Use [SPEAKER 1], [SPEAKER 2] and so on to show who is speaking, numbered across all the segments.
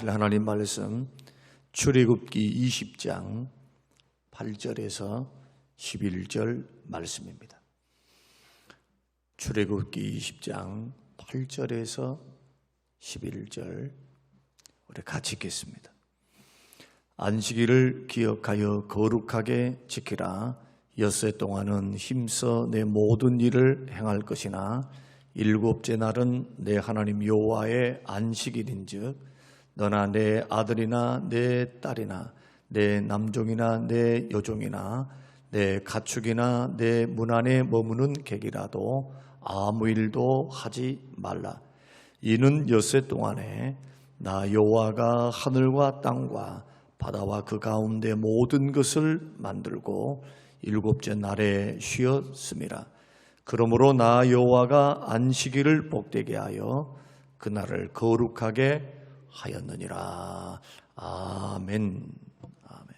[SPEAKER 1] 보실 하나님 말씀 출애굽기 20장 8절에서 11절 말씀입니다. 출애굽기 20장 8절에서 11절 우리 같이 읽겠습니다. 안식일을 기억하여 거룩하게 지키라. 엿새 동안은 힘써 내 모든 일을 행할 것이나 일곱째 날은 내 하나님 여호와의 안식일인즉 너나 내 아들이나 내 딸이나 내 남종이나 내 여종이나 내 가축이나 내 문 안에 머무는 객이라도 아무 일도 하지 말라. 이는 엿새 동안에 나 여호와가 하늘과 땅과 바다와 그 가운데 모든 것을 만들고 일곱째 날에 쉬었음이라. 그러므로 나 여호와가 안식일을 복되게 하여 그날을 거룩하게 하였느니라. 아멘. 아멘.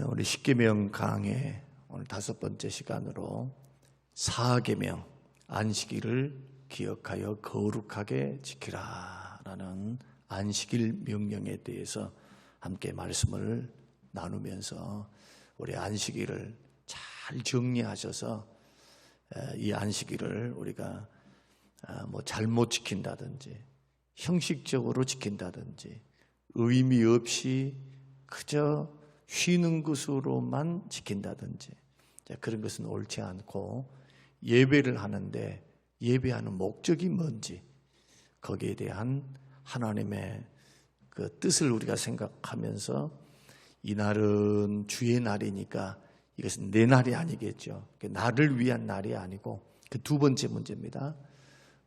[SPEAKER 1] 우리 십계명 강의 오늘 5번째 시간으로 4계명 안식일을 기억하여 거룩하게 지키라라는 안식일 명령에 대해서 함께 말씀을 나누면서 우리 안식일을 잘 정리하셔서 이 안식일을 우리가 잘못 지킨다든지 형식적으로 지킨다든지 의미 없이 그저 쉬는 것으로만 지킨다든지 그런 것은 옳지 않고 예배를 하는데 예배하는 목적이 뭔지 거기에 대한 하나님의 그 뜻을 우리가 생각하면서 이날은 주의 날이니까 이것은 내 날이 아니겠죠. 나를 위한 날이 아니고 그 두 번째 문제입니다.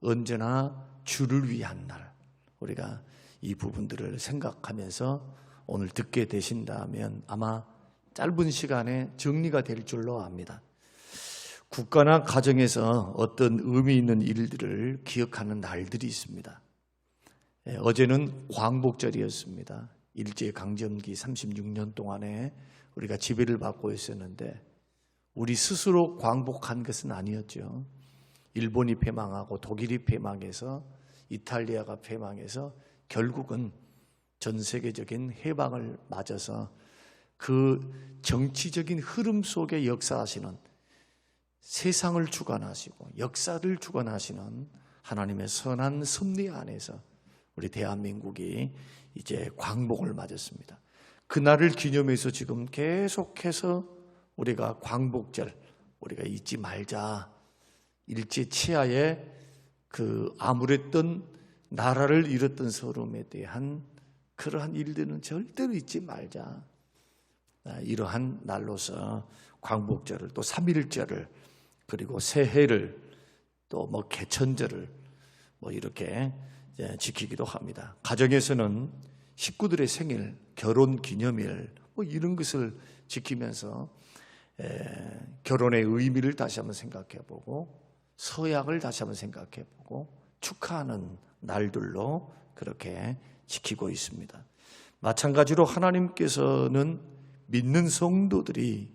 [SPEAKER 1] 언제나 주를 위한 날. 우리가 이 부분들을 생각하면서 오늘 듣게 되신다면 아마 짧은 시간에 정리가 될 줄로 압니다. 국가나 가정에서 어떤 의미 있는 일들을 기억하는 날들이 있습니다. 어제는 광복절이었습니다. 일제강점기 36년 동안에 우리가 지배를 받고 있었는데 우리 스스로 광복한 것은 아니었죠. 일본이 패망하고 독일이 패망해서 이탈리아가 패망해서 결국은 전 세계적인 해방을 맞아서 그 정치적인 흐름 속에 역사하시는 세상을 주관하시고 역사를 주관하시는 하나님의 선한 섭리 안에서 우리 대한민국이 이제 광복을 맞았습니다. 그날을 기념해서 지금 계속해서 우리가 광복절 우리가 잊지 말자. 일제 치하에 그 암울했던 나라를 잃었던 서름에 대한 그러한 일들은 절대로 잊지 말자. 이러한 날로서 광복절을 또 3.1절을 그리고 새해를 또 개천절을 이렇게 지키기도 합니다. 가정에서는 식구들의 생일, 결혼 기념일 이런 것을 지키면서 결혼의 의미를 다시 한번 생각해보고 서약을 다시 한번 생각해보고 축하하는 날들로 그렇게 지키고 있습니다. 마찬가지로 하나님께서는 믿는 성도들이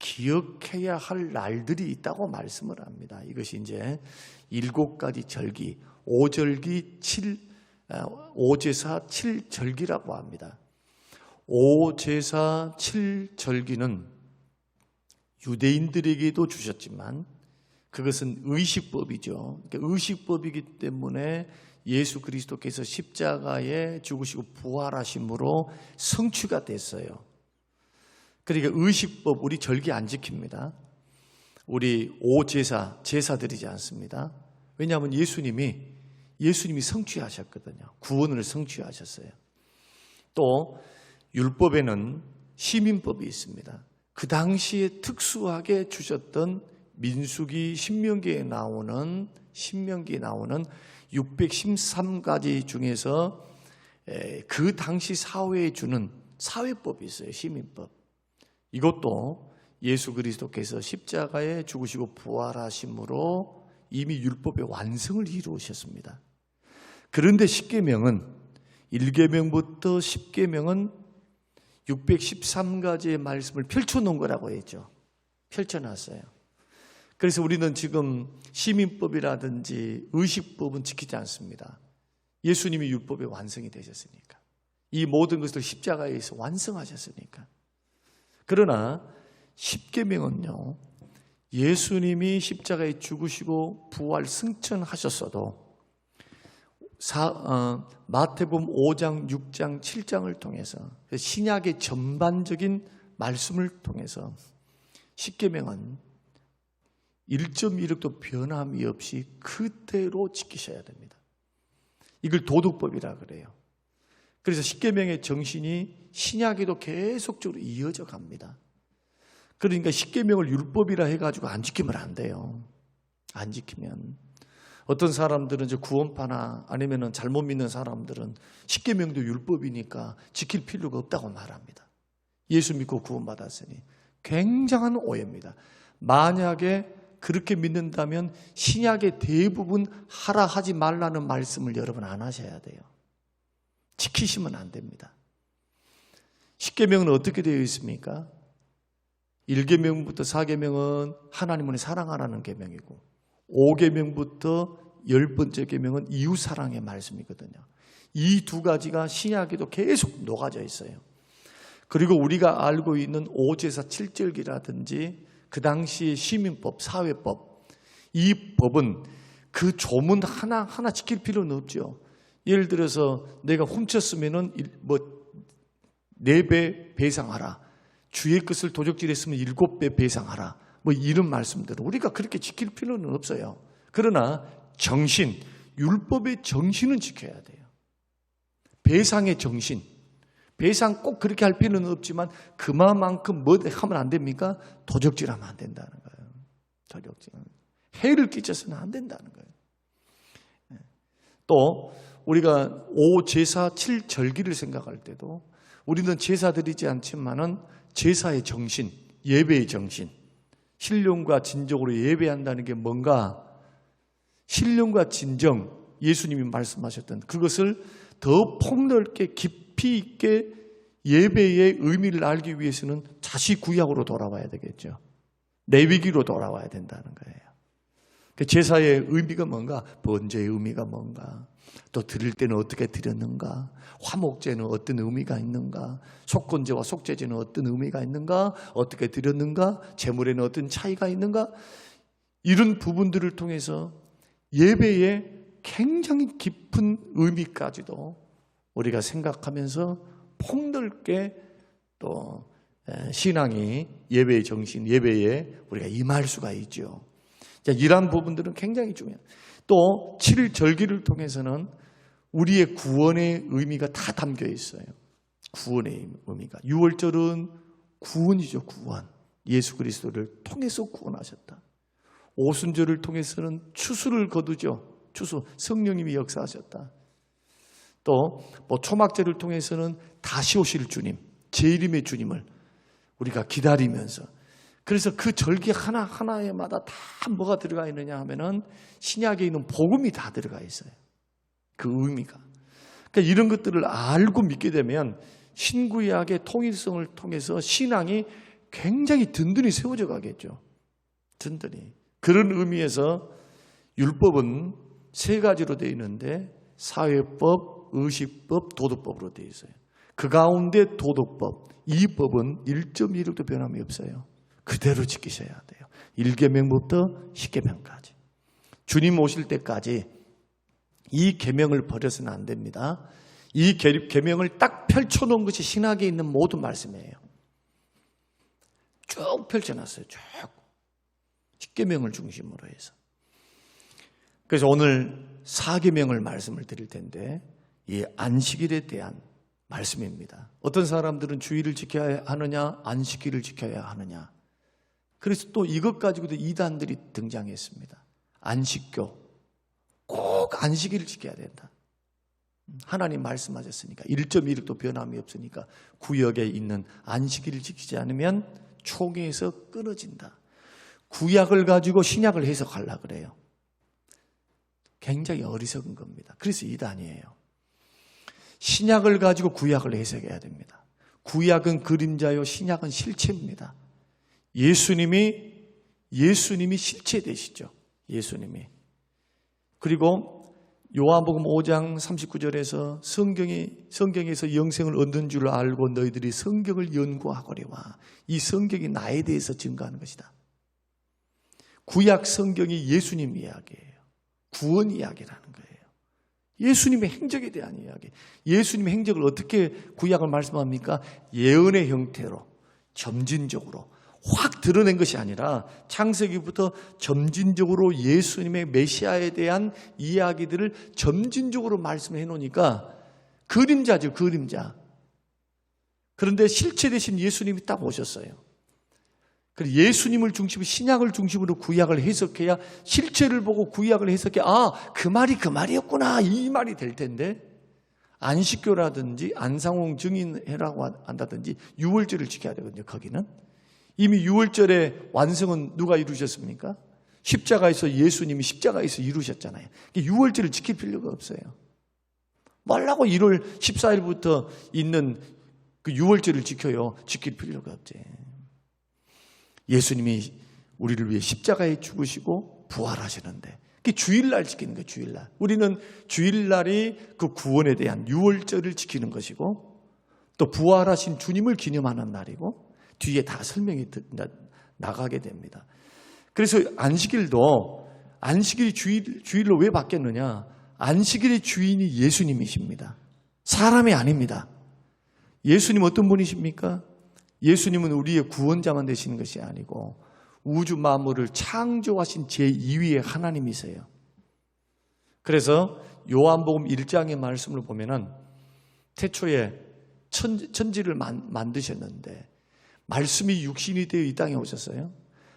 [SPEAKER 1] 기억해야 할 날들이 있다고 말씀을 합니다. 이것이 이제 7가지 절기, 5절기 5제사 7절기라고 합니다. 5제사 7절기는 유대인들에게도 주셨지만 그것은 의식법이죠. 그러니까 의식법이기 때문에 예수 그리스도께서 십자가에 죽으시고 부활하심으로 성취가 됐어요. 그러니까 의식법 우리 절기 안 지킵니다. 우리 5제사 제사 드리지 않습니다. 왜냐하면 예수님이 성취하셨거든요. 구원을 성취하셨어요. 또 율법에는 시민법이 있습니다. 그 당시에 특수하게 주셨던 민수기 신명기에 나오는 613가지 중에서 그 당시 사회에 주는 사회법이 있어요. 시민법. 이것도 예수 그리스도께서 십자가에 죽으시고 부활하심으로 이미 율법의 완성을 이루셨습니다. 그런데 10계명은 1계명부터 10계명은 613가지의 말씀을 펼쳐놓은 거라고 했죠. 펼쳐놨어요. 그래서 우리는 지금 시민법이라든지 의식법은 지키지 않습니다. 예수님이 율법의 완성이 되셨으니까. 이 모든 것을 십자가에서 완성하셨으니까. 그러나 십계명은요, 예수님이 십자가에 죽으시고 부활 승천하셨어도 마태복음 5장, 6장, 7장을 통해서 신약의 전반적인 말씀을 통해서 십계명은 1.1획도 변함이 없이 그대로 지키셔야 됩니다. 이걸 도덕법이라 그래요. 그래서 십계명의 정신이 신약에도 계속적으로 이어져 갑니다. 그러니까 십계명을 율법이라 해가지고 안 지키면 안 돼요. 안 지키면. 어떤 사람들은 이제 구원파나 아니면 잘못 믿는 사람들은 십계명도 율법이니까 지킬 필요가 없다고 말합니다. 예수 믿고 구원받았으니. 굉장한 오해입니다. 만약에 그렇게 믿는다면 신약의 대부분 하라 하지 말라는 말씀을 여러분 안 하셔야 돼요. 지키시면 안 됩니다. 십계명은 어떻게 되어 있습니까? 1계명부터 4계명은 하나님을 사랑하라는 계명이고 5계명부터 10번째 계명은 이웃사랑의 말씀이거든요. 이 두 가지가 신약에도 계속 녹아져 있어요. 그리고 우리가 알고 있는 오제사 7절기라든지 그 당시의 시민법, 사회법, 이 법은 그 조문 하나하나 지킬 필요는 없죠. 예를 들어서 내가 훔쳤으면은 4배 배상하라. 주의 것을 도적질했으면 7배 배상하라. 이런 말씀들은 우리가 그렇게 지킬 필요는 없어요. 그러나 정신, 율법의 정신은 지켜야 돼요. 배상의 정신. 배상 꼭 그렇게 할 필요는 없지만 그만큼 뭐 하면 안 됩니까? 도적질하면 안 된다는 거예요. 도적질. 해를 끼쳐서는 안 된다는 거예요. 또 우리가 5제사 7절기를 생각할 때도 우리는 제사 드리지 않지만은 제사의 정신, 예배의 정신, 신령과 진정으로 예배한다는 게 뭔가? 신령과 진정, 예수님이 말씀하셨던 그것을 더 폭넓게 깊이 있게 예배의 의미를 알기 위해서는 다시 구약으로 돌아와야 되겠죠. 레위기로 돌아와야 된다는 거예요. 제사의 의미가 뭔가? 번제의 의미가 뭔가? 또 드릴 때는 어떻게 드렸는가? 화목제는 어떤 의미가 있는가? 속건제와 속죄제는 어떤 의미가 있는가? 어떻게 드렸는가? 제물에는 어떤 차이가 있는가? 이런 부분들을 통해서 예배의 굉장히 깊은 의미까지도 우리가 생각하면서 폭넓게 또 신앙이 예배의 정신, 예배에 우리가 임할 수가 있죠. 이러한 부분들은 굉장히 중요해요. 또 7절기를 통해서는 우리의 구원의 의미가 다 담겨 있어요. 구원의 의미가. 6월절은 구원이죠. 구원. 예수 그리스도를 통해서 구원하셨다. 오순절을 통해서는 추수를 거두죠. 추수. 성령님이 역사하셨다. 또 초막절을 통해서는 다시 오실 주님, 재림의 주님을 우리가 기다리면서, 그래서 그 절기 하나하나에마다 다 뭐가 들어가 있느냐 하면은 신약에 있는 복음이 다 들어가 있어요. 그 의미가. 그러니까 이런 것들을 알고 믿게 되면 신구약의 통일성을 통해서 신앙이 굉장히 든든히 세워져 가겠죠. 든든히. 그런 의미에서 율법은 3가지로 되어 있는데 사회법, 의식법, 도덕법으로 되어 있어요. 그 가운데 도덕법, 이 법은 1.1획도 변함이 없어요. 그대로 지키셔야 돼요. 1계명부터 10계명까지. 주님 오실 때까지 이 계명을 버려서는 안 됩니다. 이 계명을 딱 펼쳐놓은 것이 신학에 있는 모든 말씀이에요. 쭉 펼쳐놨어요. 쭉. 10계명을 중심으로 해서. 그래서 오늘 4계명을 말씀을 드릴 텐데 이 안식일에 대한 말씀입니다. 어떤 사람들은 주일을 지켜야 하느냐, 안식일을 지켜야 하느냐. 그래서 또 이것 가지고도 이단들이 등장했습니다. 안식교. 꼭 안식일을 지켜야 된다. 하나님 말씀하셨으니까 1.1획도 변함이 없으니까 구역에 있는 안식일을 지키지 않으면 총회에서 끊어진다. 구약을 가지고 신약을 해석하려고 그래요. 굉장히 어리석은 겁니다. 그래서 이단이에요. 신약을 가지고 구약을 해석해야 됩니다. 구약은 그림자요, 신약은 실체입니다. 예수님이 실체 되시죠. 예수님이. 그리고 요한복음 5장 39절에서 성경에서 영생을 얻는 줄 알고 너희들이 성경을 연구하거니와 이 성경이 나에 대해서 증거하는 것이다. 구약 성경이 예수님 이야기예요. 구원 이야기라는 거예요. 예수님의 행적에 대한 이야기. 예수님의 행적을 어떻게 구약을 말씀합니까? 예언의 형태로 점진적으로 확 드러낸 것이 아니라 창세기부터 점진적으로 예수님의 메시아에 대한 이야기들을 점진적으로 말씀해 놓으니까 그림자죠, 그림자. 그런데 실체 대신 예수님이 딱 오셨어요. 그래서 예수님을 중심으로, 신약을 중심으로 구약을 해석해야 실체를 보고 구약을 해석해, 그 말이 그 말이었구나, 이 말이 될 텐데, 안식교라든지 안상홍 증인회라고 한다든지 유월절을 지켜야 되거든요. 거기는 이미 유월절의 완성은 누가 이루셨습니까? 십자가에서 예수님이 십자가에서 이루셨잖아요. 유월절을 지킬 필요가 없어요. 말라고 1월 14일부터 있는 그 유월절을 지켜요. 지킬 필요가 없지. 예수님이 우리를 위해 십자가에 죽으시고 부활하시는데 그게 주일날 지키는 거예요. 주일날. 우리는 주일날이 그 구원에 대한 유월절을 지키는 것이고 또 부활하신 주님을 기념하는 날이고 뒤에 다 설명이 나가게 됩니다. 그래서 안식일이 주일로 왜 바뀌었느냐? 안식일의 주인이 예수님이십니다. 사람이 아닙니다. 예수님 어떤 분이십니까? 예수님은 우리의 구원자만 되시는 것이 아니고 우주 만물을 창조하신 제2위의 하나님이세요. 그래서 요한복음 1장의 말씀을 보면은 태초에 천지를 만드셨는데 말씀이 육신이 되어 이 땅에 오셨어요.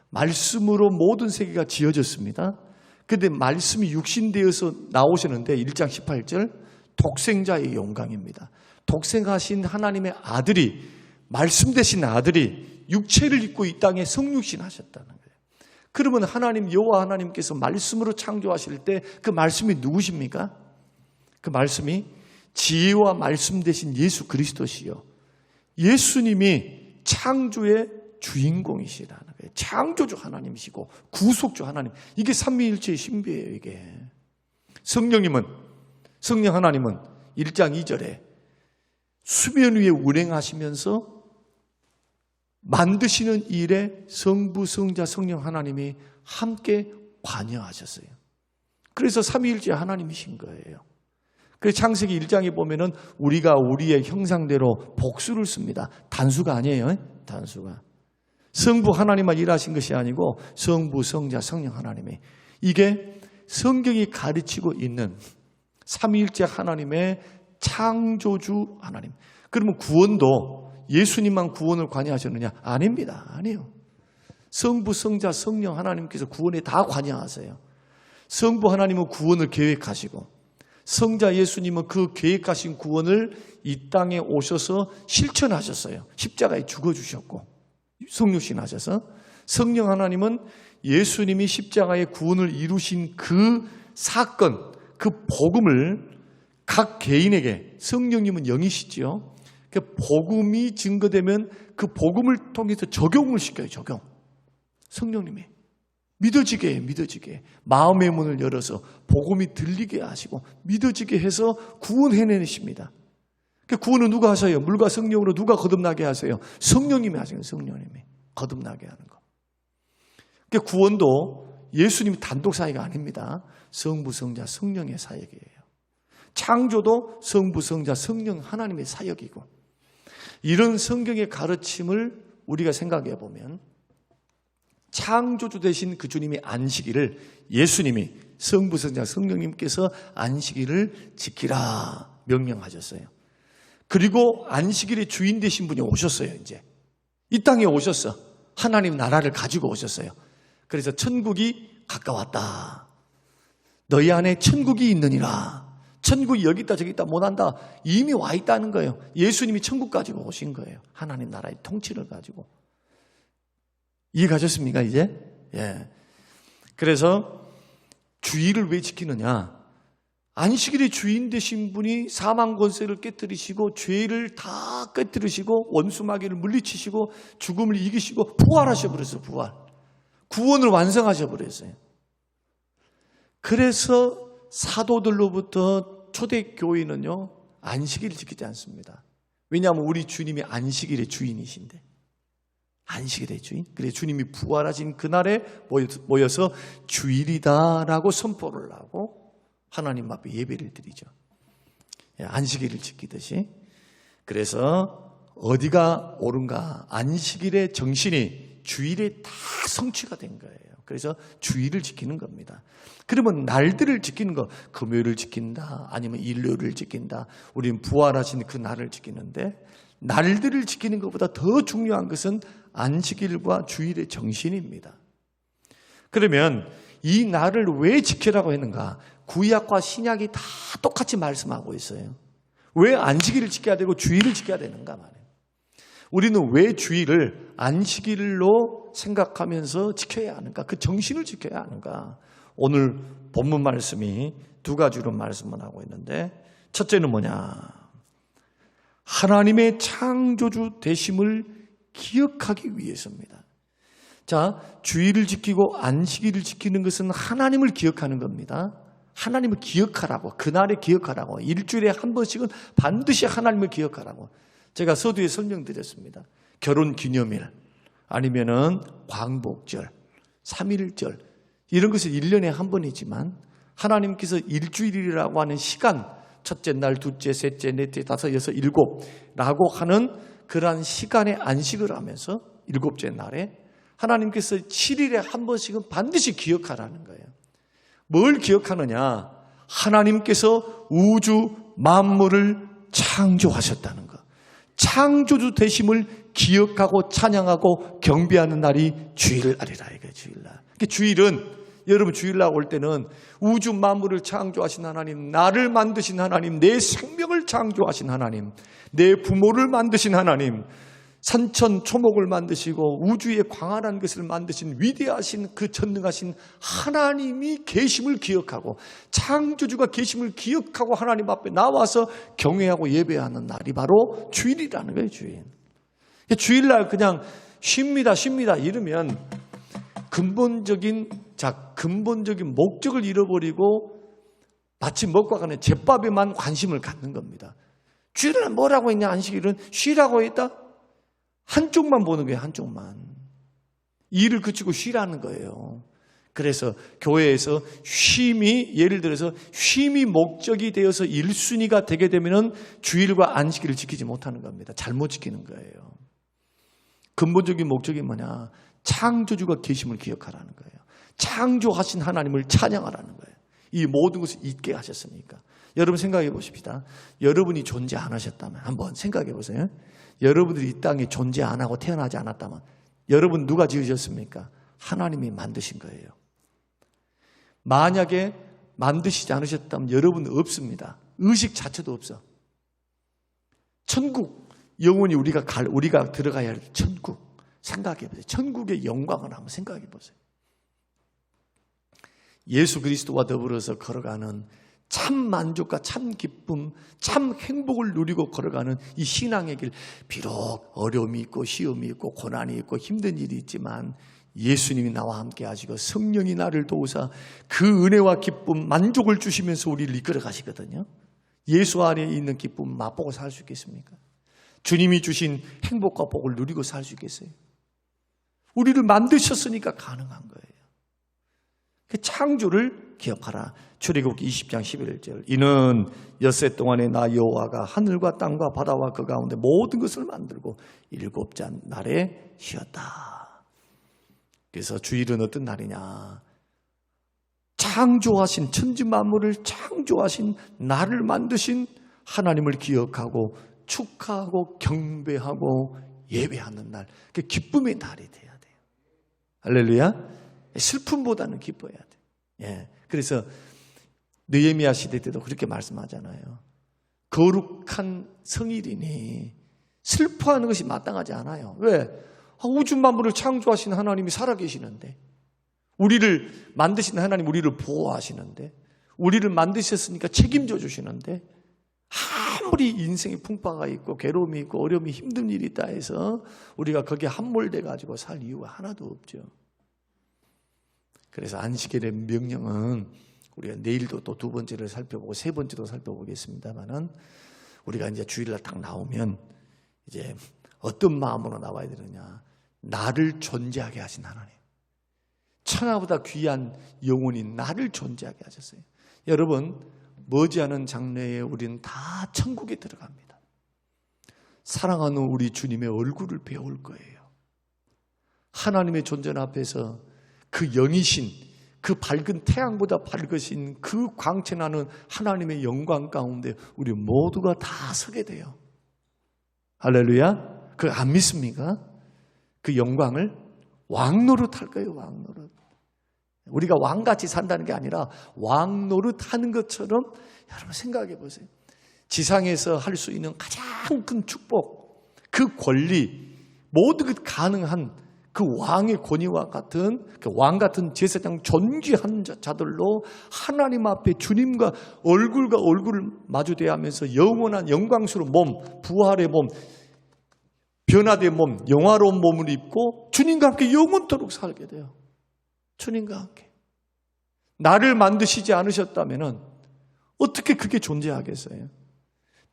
[SPEAKER 1] 말씀으로 모든 세계가 지어졌습니다. 그런데 말씀이 육신되어서 나오셨는데 1장 18절 독생자의 영광입니다. 독생하신 하나님의 아들이 말씀 되신 아들이 육체를 입고 이 땅에 성육신 하셨다는 거예요. 그러면 하나님 여호와 하나님께서 말씀으로 창조하실 때 그 말씀이 누구십니까? 그 말씀이 지혜와 말씀 되신 예수 그리스도시요. 예수님이 창조의 주인공이시라는 거예요. 창조주 하나님이시고 구속주 하나님. 이게 삼위일체의 신비예요. 이게 성령 하나님은 1장 2절에 수면 위에 운행하시면서 만드시는 일에 성부, 성자, 성령 하나님이 함께 관여하셨어요. 그래서 삼위일체 하나님이신 거예요. 그래서 창세기 1장에 보면은 우리가 우리의 형상대로 복수를 씁니다. 단수가 아니에요. 단수가. 성부 하나님만 일하신 것이 아니고 성부, 성자, 성령 하나님이. 이게 성경이 가르치고 있는 삼위일체 하나님의 창조주 하나님. 그러면 구원도 예수님만 구원을 관여하셨느냐? 아닙니다. 아니에요. 성부, 성자, 성령 하나님께서 구원에 다 관여하세요. 성부 하나님은 구원을 계획하시고 성자 예수님은 그 계획하신 구원을 이 땅에 오셔서 실천하셨어요. 십자가에 죽어주셨고 성육신 하셔서 성령 하나님은 예수님이 십자가의 구원을 이루신 그 사건, 그 복음을 각 개인에게 성령님은 영이시지요. 그 복음이 증거되면 그 복음을 통해서 적용을 시켜요. 적용. 성령님이 믿어지게 해요. 믿어지게. 마음의 문을 열어서 복음이 들리게 하시고 믿어지게 해서 구원해내십니다. 그 구원은 누가 하셔요? 물과 성령으로 누가 거듭나게 하세요? 성령님이 하세요. 성령님이 거듭나게 하는 거. 그 구원도 예수님 단독 사역이 아닙니다. 성부, 성자, 성령의 사역이에요. 창조도 성부, 성자, 성령 하나님의 사역이고 이런 성경의 가르침을 우리가 생각해 보면 창조주 되신 그 주님의 안식일을 예수님이 성부, 성자, 성령님께서 안식일을 지키라 명령하셨어요. 그리고 안식일의 주인 되신 분이 오셨어요. 이제 이 땅에 오셨어. 하나님 나라를 가지고 오셨어요. 그래서 천국이 가까웠다. 너희 안에 천국이 있느니라. 천국이 여기 있다 저기 있다 못한다. 이미 와 있다는 거예요. 예수님이 천국 가지고 오신 거예요. 하나님 나라의 통치를 가지고. 이해가셨습니까 이제? 예. 그래서 주일을 왜 지키느냐? 안식일의 주인 되신 분이 사망 권세를 깨뜨리시고 죄를 다 깨뜨리시고 원수마귀를 물리치시고 죽음을 이기시고 부활하셔버렸어요. 부활. 구원을 완성하셔버렸어요. 그래서 사도들로부터 초대교회는요, 안식일을 지키지 않습니다. 왜냐하면 우리 주님이 안식일의 주인이신데, 안식일의 주인. 그래서 주님이 부활하신 그날에 모여서 주일이다라고 선포를 하고 하나님 앞에 예배를 드리죠. 안식일을 지키듯이. 그래서 어디가 옳은가? 안식일의 정신이 주일에 다 성취가 된 거예요. 그래서 주일을 지키는 겁니다. 그러면 날들을 지키는 거, 금요일을 지킨다, 아니면 일요일을 지킨다, 우리는 부활하신 그 날을 지키는데, 날들을 지키는 것보다 더 중요한 것은 안식일과 주일의 정신입니다. 그러면 이 날을 왜 지키라고 했는가? 구약과 신약이 다 똑같이 말씀하고 있어요. 왜 안식일을 지켜야 되고 주일을 지켜야 되는가 말이에요. 우리는 왜 주일을 안식일로 생각하면서 지켜야 하는가? 그 정신을 지켜야 하는가? 오늘 본문 말씀이 두 가지로 말씀을 하고 있는데, 첫째는 뭐냐? 하나님의 창조주 되심을 기억하기 위해서입니다. 자, 주일을 지키고 안식일을 지키는 것은 하나님을 기억하는 겁니다. 하나님을 기억하라고, 그날에 기억하라고, 일주일에 한 번씩은 반드시 하나님을 기억하라고. 제가 서두에 설명드렸습니다. 결혼 기념일, 아니면은 광복절, 3.1절, 이런 것은 1년에 한 번이지만 하나님께서 일주일이라고 하는 시간, 첫째 날, 둘째, 셋째, 넷째, 다섯, 여섯, 일곱라고 하는 그러한 시간에 안식을 하면서 일곱째 날에 하나님께서 7일에 한 번씩은 반드시 기억하라는 거예요. 뭘 기억하느냐? 하나님께서 우주 만물을 창조하셨다는 것. 창조주 되심을 기억하고 찬양하고 경배하는 날이 주일날이라 이거예요. 주일날. 주일은, 여러분 주일날 올 때는 우주 만물을 창조하신 하나님, 나를 만드신 하나님, 내 생명을 창조하신 하나님, 내 부모를 만드신 하나님, 산천 초목을 만드시고 우주의 광활한 것을 만드신 위대하신 그 전능하신 하나님이 계심을 기억하고, 창조주가 계심을 기억하고 하나님 앞에 나와서 경외하고 예배하는 날이 바로 주일이라는 거예요. 주일. 주일날 그냥 쉽니다 이러면 근본적인 목적을 잃어버리고 마치 먹고 가는 잿밥에만 관심을 갖는 겁니다. 주일날 뭐라고 했냐? 안식일은 쉬라고 했다? 한쪽만 보는 거예요. 한쪽만. 일을 그치고 쉬라는 거예요. 그래서 교회에서 쉼이, 예를 들어서 쉼이 목적이 되어서 1순위가 되게 되면 주일과 안식일을 지키지 못하는 겁니다. 잘못 지키는 거예요. 근본적인 목적이 뭐냐? 창조주가 계심을 기억하라는 거예요. 창조하신 하나님을 찬양하라는 거예요. 이 모든 것을 잊게 하셨으니까. 여러분 생각해 보십시다. 여러분이 존재 안 하셨다면 한번 생각해 보세요. 여러분들이 이 땅에 존재 안 하고 태어나지 않았다면 여러분 누가 지으셨습니까? 하나님이 만드신 거예요. 만약에 만드시지 않으셨다면 여러분은 없습니다. 의식 자체도 없어. 천국, 영원히 우리가 들어가야 할 천국 생각해 보세요. 천국의 영광을 한번 생각해 보세요. 예수 그리스도와 더불어서 걸어가는 참 만족과 참 기쁨, 참 행복을 누리고 걸어가는 이 신앙의 길, 비록 어려움이 있고 시험이 있고 고난이 있고 힘든 일이 있지만 예수님이 나와 함께 하시고 성령이 나를 도우사 그 은혜와 기쁨, 만족을 주시면서 우리를 이끌어 가시거든요. 예수 안에 있는 기쁨 맛보고 살 수 있겠습니까? 주님이 주신 행복과 복을 누리고 살 수 있겠어요? 우리를 만드셨으니까 가능한 거예요. 그 창조를 기억하라. 출애굽기 20장 11절. 이는 엿새 동안에 나 여호와가 하늘과 땅과 바다와 그 가운데 모든 것을 만들고 일곱째 날에 쉬었다. 그래서 주일은 어떤 날이냐? 창조하신, 천지 만물을 창조하신, 나를 만드신 하나님을 기억하고 축하하고 경배하고 예배하는 날. 그 기쁨의 날이 돼야 돼요. 할렐루야. 슬픔보다는 기뻐해야 돼요. 예. 그래서 느헤미야 시대 때도 그렇게 말씀하잖아요. 거룩한 성일이니 슬퍼하는 것이 마땅하지 않아요. 왜? 우주 만물을 창조하신 하나님이 살아계시는데, 우리를 만드신 하나님 우리를 보호하시는데, 우리를 만드셨으니까 책임져 주시는데, 아무리 인생에 풍파가 있고 괴로움이 있고 어려움이 힘든 일이 있다 해서 우리가 거기에 함몰돼 가지고 살 이유가 하나도 없죠. 그래서 안식일의 명령은 우리가 내일도 또 두 번째를 살펴보고 세 번째도 살펴보겠습니다만은 우리가 이제 주일날 딱 나오면 이제 어떤 마음으로 나와야 되느냐. 나를 존재하게 하신 하나님. 천하보다 귀한 영혼인 나를 존재하게 하셨어요. 여러분, 머지않은 장래에 우리는 다 천국에 들어갑니다. 사랑하는 우리 주님의 얼굴을 배울 거예요. 하나님의 존재 앞에서 그 영이신, 그 밝은 태양보다 밝으신 그 광채나는 하나님의 영광 가운데 우리 모두가 다 서게 돼요. 할렐루야. 그거 안 믿습니까? 그 영광을 왕노릇 할 거예요. 왕노릇. 우리가 왕같이 산다는 게 아니라 왕노릇 하는 것처럼 여러분 생각해 보세요. 지상에서 할 수 있는 가장 큰 축복, 그 권리, 모두 가능한 그 왕의 권위와 같은 그 왕 같은 제사장 존귀한 자들로 하나님 앞에 주님과 얼굴과 얼굴을 마주대야 하면서 영원한 영광스러운 몸, 부활의 몸, 변화된 몸, 영화로운 몸을 입고 주님과 함께 영원토록 살게 돼요. 주님과 함께. 나를 만드시지 않으셨다면 어떻게 그게 존재하겠어요?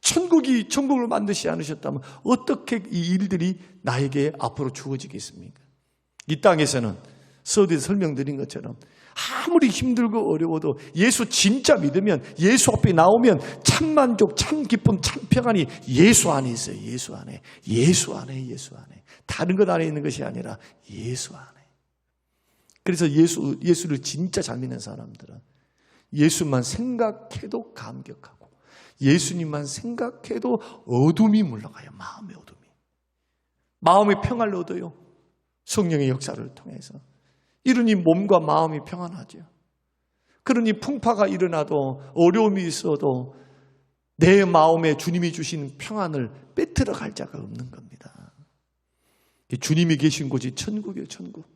[SPEAKER 1] 천국을 만드시지 않으셨다면 어떻게 이 일들이 나에게 앞으로 주어지겠습니까? 이 땅에서는 서두에 설명드린 것처럼 아무리 힘들고 어려워도 예수 진짜 믿으면 예수 앞에 나오면 참 만족, 참 기쁨, 참 평안이 예수 안에 있어요. 예수 안에. 예수 안에. 예수 안에. 다른 것 안에 있는 것이 아니라 예수 안에. 그래서 예수를 진짜 잘 믿는 사람들은 예수만 생각해도 감격하고 예수님만 생각해도 어둠이 물러가요. 마음의 어둠이. 마음의 평안을 얻어요. 성령의 역사를 통해서. 이러니 몸과 마음이 평안하죠. 그러니 풍파가 일어나도 어려움이 있어도 내 마음에 주님이 주신 평안을 빼뜨려 갈 자가 없는 겁니다. 주님이 계신 곳이 천국이에요. 천국.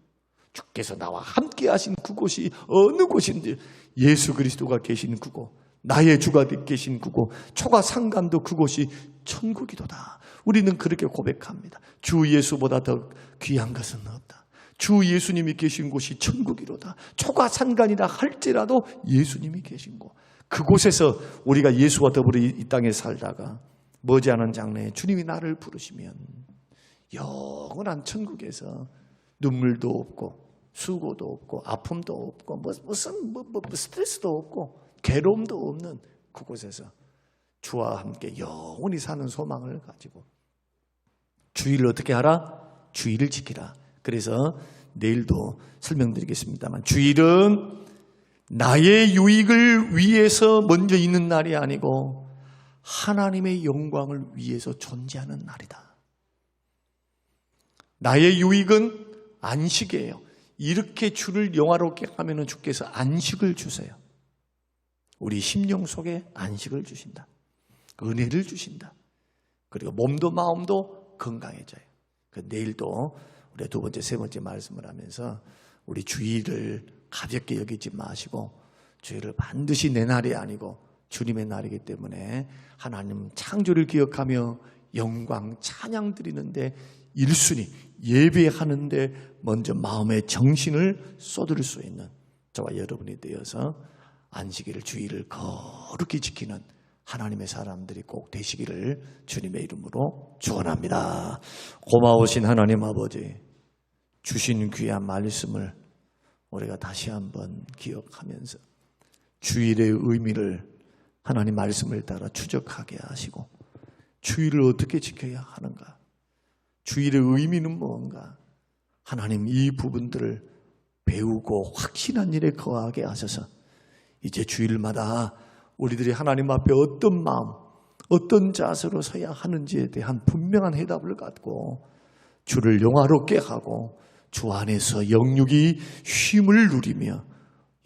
[SPEAKER 1] 주께서 나와 함께 하신 그곳이 어느 곳인지 예수 그리스도가 계신 그곳, 나의 주가 계신 그곳, 초가 상간도 그곳이 천국이도다. 우리는 그렇게 고백합니다. 주 예수보다 더 귀한 것은 없다. 주 예수님이 계신 곳이 천국이로다. 초가 상간이라 할지라도 예수님이 계신 곳, 그곳에서 우리가 예수와 더불어 이 땅에 살다가 머지않은 장래에 주님이 나를 부르시면 영원한 천국에서 눈물도 없고 수고도 없고 아픔도 없고 무슨 스트레스도 없고 괴로움도 없는 그곳에서 주와 함께 영원히 사는 소망을 가지고 주일을 어떻게 하라? 주일을 지키라. 그래서 내일도 설명드리겠습니다만 주일은 나의 유익을 위해서 먼저 있는 날이 아니고 하나님의 영광을 위해서 존재하는 날이다. 나의 유익은 안식이에요. 이렇게 주를 영화롭게 하면 주께서 안식을 주세요. 우리 심령 속에 안식을 주신다. 은혜를 주신다. 그리고 몸도 마음도 건강해져요. 내일도 우리 두 번째, 세 번째 말씀을 하면서 우리 주일을 가볍게 여기지 마시고 주일을 반드시 내 날이 아니고 주님의 날이기 때문에 하나님 창조를 기억하며 영광 찬양 드리는데 1순위 예배하는데 먼저 마음의 정신을 쏟을 수 있는 저와 여러분이 되어서 안식일을 주일을 거룩히 지키는 하나님의 사람들이 꼭 되시기를 주님의 이름으로 축원합니다. 고마우신 하나님 아버지, 주신 귀한 말씀을 우리가 다시 한번 기억하면서 주일의 의미를 하나님 말씀을 따라 추적하게 하시고 주일을 어떻게 지켜야 하는가, 주일의 의미는 뭔가, 하나님 이 부분들을 배우고 확신한 일에 거하게 하셔서 이제 주일마다 우리들이 하나님 앞에 어떤 마음, 어떤 자세로 서야 하는지에 대한 분명한 해답을 갖고 주를 영화롭게 하고 주 안에서 영육이 쉼을 누리며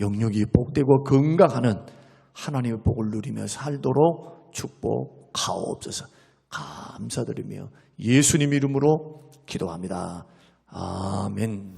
[SPEAKER 1] 영육이 복되고 건강하는 하나님의 복을 누리며 살도록 축복하옵소서. 감사드리며 예수님 이름으로 기도합니다. 아멘.